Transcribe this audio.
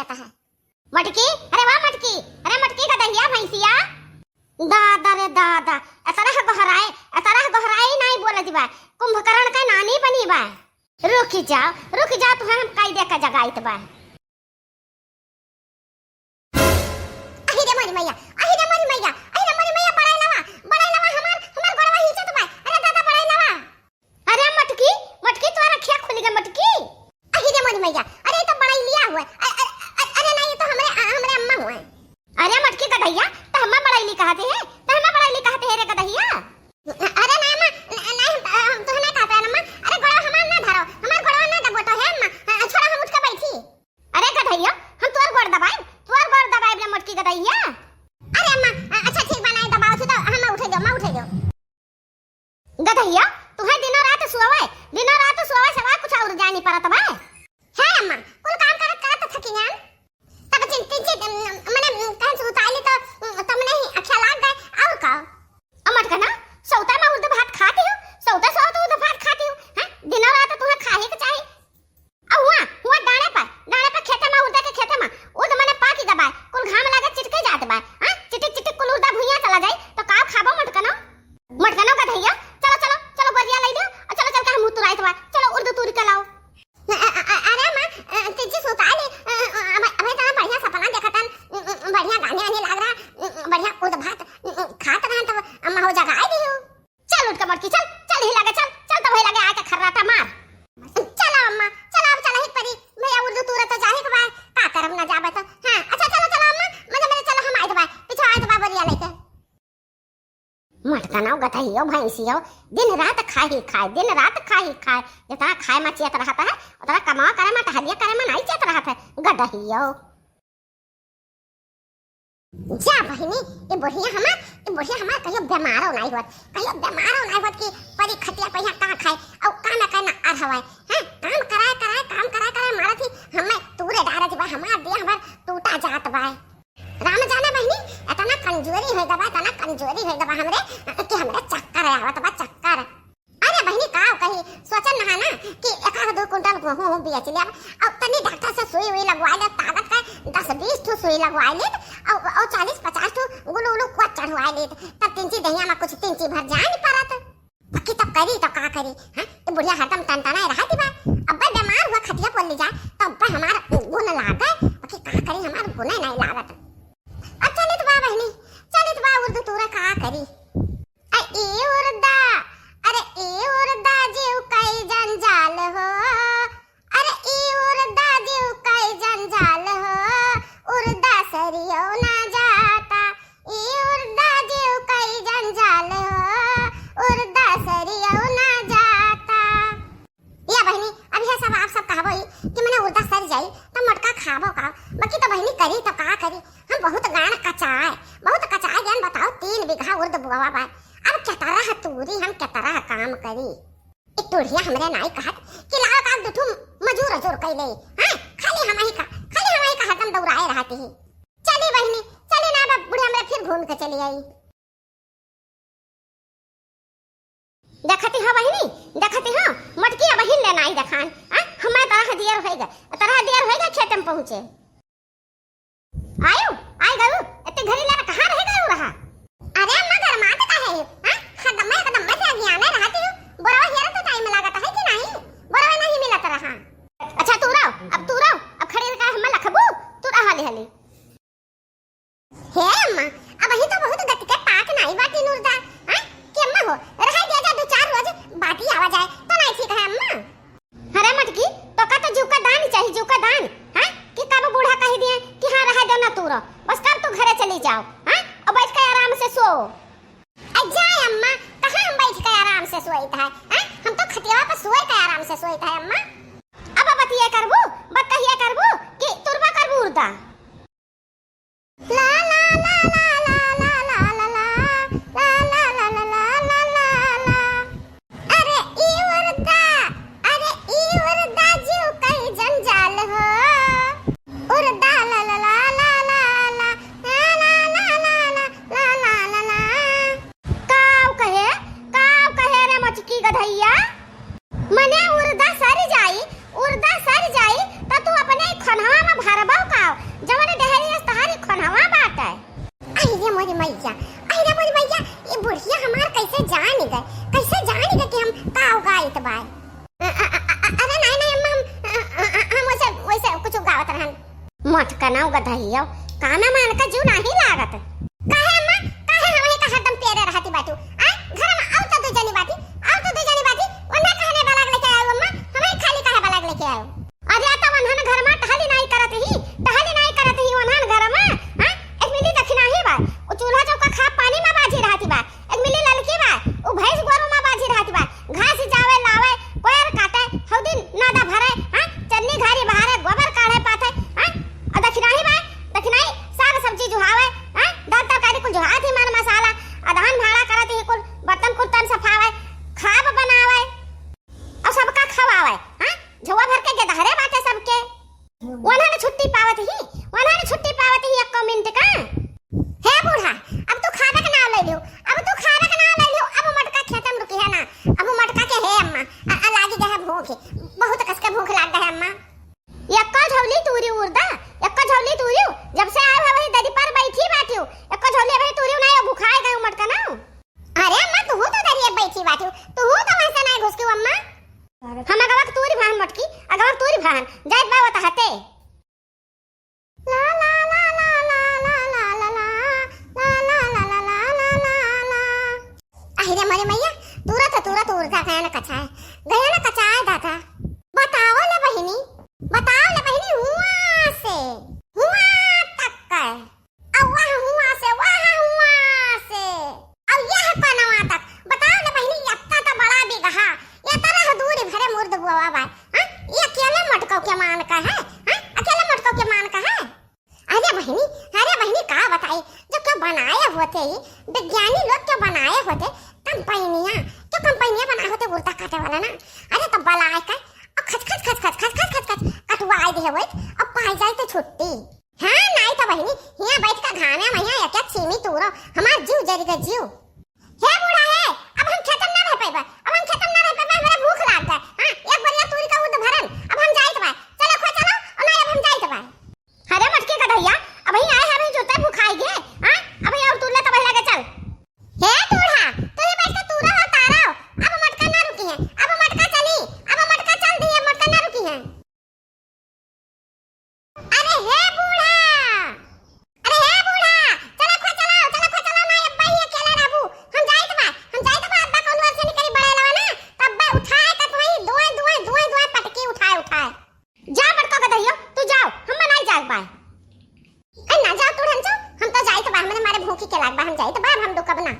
जाता है। मटकी, अरे वाह मटकी, अरे मटकी का दहिया भैंसिया। दादा रे दादा, ऐसा गहराए नहीं बोला जी बा, कुंभकर्ण का नानी बनी बा। रुक जाओ तो हम कायदे का जगाइत बा। अहिरे मोरी मैया बड़ाई लवा हमार गड़वा हिचत बा। अरे दादा बड़ाई लवा। अरे मटकी तोरा खिया खुल गया मटकी। अहिरे मोरी मैया, अरे तो बड़ाई लिया हुआ। अरे नहीं, ये तो हमरे अम्मा हुआ। अरे मटकी का दहिया तो हम्मा बड़ाई ली कहते हैं, रे का दहिया। अरे नहीं अम्मा, नहीं तो नहीं कहते अम्मा। अरे गड़वा हमार ना धरो, हमार गड़वा ना दबो तो है अम्मा। छोड़ा हम उठ के बैठी। अरे का दहिया हम तोर गोड़ दबाए रे मटकी का दहिया। अरे अम्मा अच्छा ठीक बनाए दबाओ से तो हम उठे जाओ। गदहिया तुम्हें दिनों रात सुआवे सवा कुछ और जानी परत बा। है अम्मा, कुल काम करत थकी जान। तब चिंतित मने कहीं सुताली तो तुमने ही अच्छा लाग गए और का। अमट का ना सौता में उर्द भात खाती हूँ, सौता उर्द भात खाती हूँ। हैं दिनों रात तुम्हें खाए के चाहिए। अब हुआ डाणे पर खेते में उर्द मने पाकी दबाए कुल घाम लागे चिटके जात बा। हां चिटिक कुल उर्दा भुइया चला जाए तो का खाबो मटकनो का धैया। चलो गरिया ले लियो और चल के हम तुराइत बा। चलो उर्द तुरी के लाओ। अरे मां तेजी सुताली अबे तना बढ़िया सपना देखतन, बढ़िया गाने आने लाग रहा, बढ़िया उर्द भात खात रहन तब अम्मा हो जगाई दी हो। चल उठ के मटकी चल ही लगे चल तो भई लगे आके खर्राटा मार। चलो अम्मा चल ही परी भैया उर्द तुरत तो जाहे के बा का करम ना जाबे तो। हां अच्छा चलो अम्मा मजे चलो हम आइत बा, पीछे आइत बा बरिया लेके। मटका ना गथाइयो भैंसियो दिन रात खाए जितना खाए में चेत रहता है उतना कमा करे में टहलिया करे में नहीं चेत रहता है गदहियो। जा बहिनी ये बढ़िया हमार कहियो बीमारो नहीं होत कि परी खटिया पे यहाँ कहाँ खाए और काम का ना आर हवाए। हैं काम कराए मारा थी हमें तूरे डारे जी बा, हमार दिया हमार टूटा जात बा। राम जाने बहिनी इतना कमजोरी हो गबा हमरे कि हमरे चक्कर आवत बा चक्कर। अरे बहिनी का कही सोचन ना ना कि 1-2 कुंटल गेहूं बेच लिया और तनी डॉक्टर से सुई लगवाई ले, ताकत का 10-20 ठो सुई लगवाई ले और 40-50 ठो गुलुलु को चढ़वाई ले, तब 3 दहिया में कुछ 3 भर जाए नहीं परत। बाकी तब करी तो का करी। हां ये बुढ़िया हरदम टनटनाए रहती बा। अब बीमार हुआ खटिया पर ले जाए तब हमारा गुण लागे, बाकी का करी हमारा गुण नहीं लागत। अब चलित बा बहिनी उर्द तोरा का करी। ए उर्दा जीव कई जंजाल हो। अरे ए उर्दा जीव कई जंजाल हो, उर्दा सरियो ना जाता। ए उर्दा जीव कई जंजाल हो, उर्दा सरियो ना जाता। या बहिनी अब यह सब आप सब कहबो कि मने उर्दा सर जाई त मटका खाबो का, बाकी तो बहिनी करी तो का करी। हम बहुत कचाए ज्ञान बताओ 3 बीघा उर्द बुआवा बा। अब क्या तरह तूरी हम क्या तरह काम करी। एक टोढ़िया हमरे नाई कहत कि लाओ का दुठू मजूर कैले। हां खाली हम ही का हरदम दौड़ाए रहती है। चली बहिनी चली ना बा बुढ़िया हमरे फिर घूम के चली आई। देखती हो मटकी अब हिल लेना ही देखान। हमारे तरह देर होएगा खेत में पहुंचे। आई गयो इतने घरी लेना कहां रह गए रहा। अरे मगर मारता है। हां एकदम मत ज्ञान रहती हूं। बड़ा हेरा तो टाइम लागत है कि नहीं, बड़ा नहीं मिलत रहा। अच्छा तू रहो अब खड़े का हम लखबू तू रहा ले हले। हे अम्मा अब ही तो बहुत गति के पाक नहीं बाटी नुरदा। हां कि अम्मा हो रहा दिया जा 2-4 रोज बाटी आवा जाए तो नहीं ठीक है अम्मा। अरे मटकी तो का तो जुका दान चाहिए। हां कि कब बूढ़ा कह दिए कि हां रह दो ना तू बस कर तू घरे चली जाओ। हां और बैठ के आराम से सो। जाए अम्मा कहां हम बैठ के आराम से सोईत है। हां हम तो खटिया पर सोए के आराम से सोईत है अम्मा। अब बतिया करबू कि तुरबा करबू उर्दा। ला ला ला ला ला ला ला ला ला ला ला ला ला ला ला। अरे ई उर्दा जीव कई जंजाल हो, उर्दा ला ला ला ला ला ला ला ला ला ला ला ला। काव कहे रे मटकी गधैया मने उर्दा सर जाई त तू अपने खनवा में भरबाव काव मटका ना गधहियो काना मान का जू नाही लागत काहे अम्मा काहे हमें का हरदम तेरे रहती बाटू आ घर में आओ तो जनी बाटी ओना कहने बालाग लेके आयो अम्मा हमें खाली काहे बालाग लेके आयो अरे आता वनहन घर में टहली नहीं करत ही वनहन घर में हां एक मिली दक्षिणा ही बा ओ चूल्हा चौका खा पानी में बाजी रहती बा एक मिली ललकी बा ओ भैंस गोरू में बाजी रहती बा घास जावे लावे पैर काटे हौदी नादा भरे हां चन्नी घारी बहारे गोबर काढ़े पाथे हां आ दक्षिणा ही बा दक्षिणा साग सब्जी जुहावे हां दाल तरकारी कुल जुहा थी मन मसाला अधान भाड़ा करत ही कुल बर्तन कुर्तन सफावे खाब बनावे और सबका खवावे हां झोवा भर के गदहरे बाटे सबके वनहन छुट्टी पावत ही एक मिनट का हे बूढ़ा अब तू खाना का नाम ले लियो अब मटका खेतम रुकी है ना अब मटका के है अम्मा लागी गए भूख बहुत कस के भूख लाग गए अम्मा यक्का झोली तूरी उर्दा यक्का झोली तूरी जब से आए वही दरी पर बैठी बाटियो यक्का झोली भाई तूरी ना भूखाए गए मटका ना अरे अम्मा तू तो दरी बैठी बाटियो तू तो वैसे नहीं घुस के अम्मा हम अगवा तूरी भान मटकी अगवा तूरी भान जात बावत हते ला ला ला ला ला ला ला ला ला ला ला ला ला ला ला अरे मरे मैया तुरत उर्दा गया ना कचाए दादा बताओ ले बहिनी हुआ से हुआ तक का अवा हुआ से अब यह पनवा तक बताओ ले बहिनी यत्ता तो बड़ा बिगहा ये तरह दूरी भरे मुर्द बुआ बा हां ये अकेले मटको के मान का है अकेले मटको के मान का है अरे बहिनी का बताई जो क्या बनाए होते ही विज्ञानी लोग क्या बनाए होते कंपनियां बनाए होते उल्टा काटे वाला ना अरे तब बलाए का और खच कटवाए दे होत अब पाई जाए तो छुट्टी हां नहीं तो बहिनी हिया बैठ का घामे में हिया एक सीमी तूरो हमार जीव जरी का जीव हे बूढ़ा है अब हम खेतम ना रह पाएबा हमरा भूख लाग गए हां एक बढ़िया तूरी का उद भरन अब हम जाइत बा चलो और ना अब हम जाइत बा अरे मटके का भैया अब ही आए हम जोते भूखाई गे हां अब ही और तू ले तो भैया के चल हे बूढ़ा तू ही बैठ के तूरा और तारा अब मटका ना रुकी है अब मटका चल दी मटका ना रुकी है अरे हे बूढ़ा चलो ना अब्बा ही अकेला रहबू हम जाइत बा अब्बा कौन वर्ष निकली बड़े लवा ना तब बे उठाए तक वही दुए पटकी उठाए जा मटका का दहियो तू जाओ हम नहीं जाग बा ए ना जाओ तू हम तो जाइत बा हमने मारे भूखी के लाग बा हम जाइत बा हम दुका बना